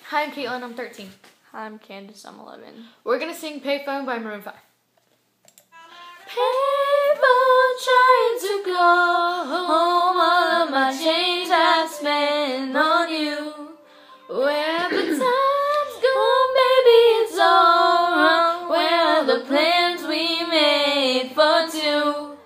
Hi, I'm Caitlin, I'm 13. Hi, I'm Candace, I'm 11. We're gonna sing Payphone by Maroon 5. Payphone trying to go home, all of my change I've spent on you. Where have the times gone, baby, it's all wrong. Where are the plans we made for two?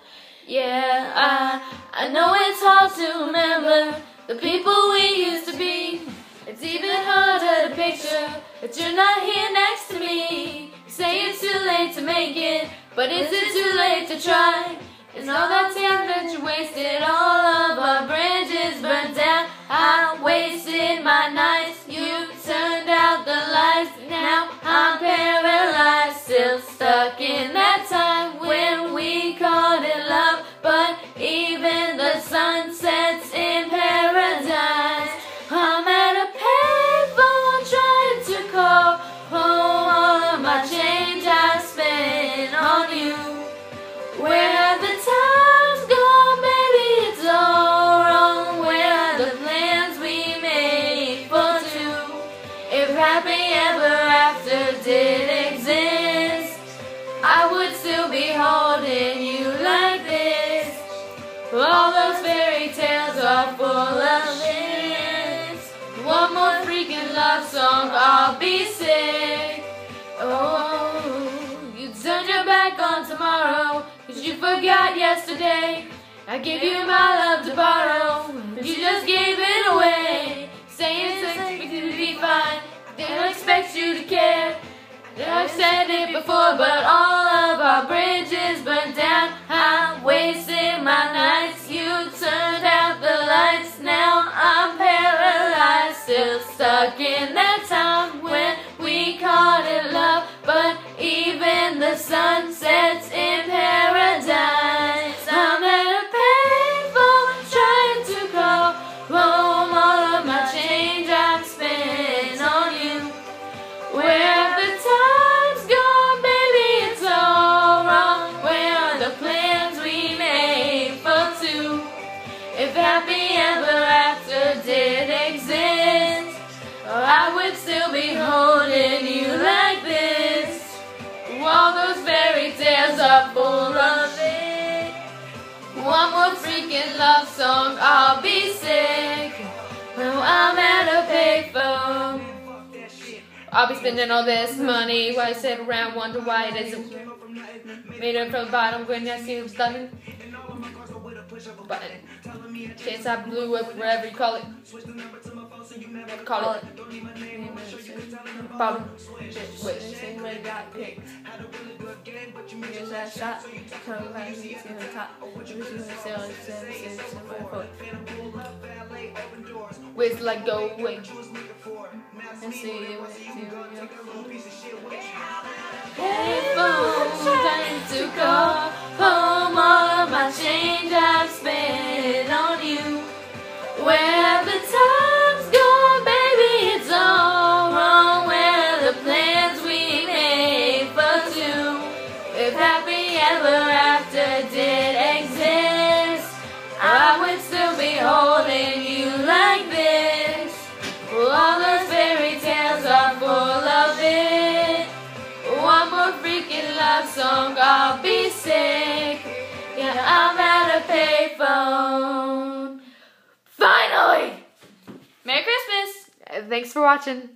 Yeah, I know it's hard to remember the people we used to be. It's even harder to picture that you're not here next to me. You say it's too late to make it, but is it too late to try? Is all that time that you wasted, all of our bridges burned down? I wasted my nights, you turned out the lights. Now I'm paralyzed, still stuck in that time when we called it love. But even the sun sets in paradise. I'm at a payphone trying to call home, all of my change I spent on you. Where have the times gone, baby, it's all wrong. Where are the plans we made for two? If happy ever after did exist, I would still be holding you like this. All those fairy tales are full of this. One more freaking love song, I'll be sick. Oh, you turned your back on tomorrow, 'cause you forgot yesterday. I gave you my love to borrow, but you just gave it away. Saying expect you to be fine, didn't expect you to care. I've said it before, but all of our bridges burned down. I wasted my nights, you turned out the lights. Now I'm paralyzed, still stuck in that time when we called it love. But even the sun sets in paradise. I'm at a payphone trying to call home, all of my change I've spent on you. Where have the times gone, baby, it's all wrong. Where are the plans we made for two? If happy ever after did exist, I would still be holding you like this. All those fairy tales are full of it. One more freaking love song, I'll be sick. Well, I'm at a payphone. I'll be spending all this money while I sit around, wonder why it isn't made up from the bottom when I see it's done. But chance I blew up, wherever you call it. Whatever you call it. Bottom. Wait. Somebody got picked. Here's that shot. Come back, see the top. Where's like go away? And see you. Payphone trying to call home, all of my change I've spent on you. Where have the times gone, baby, it's all wrong. Where are the plans we made for two? If happy ever after did exist, I would still be holding you like this. Well, all those fairy tales are full of it. One more freaking love song, I'll be sick. Yeah, I'm at a payphone. Finally! Merry Christmas! Thanks for watching.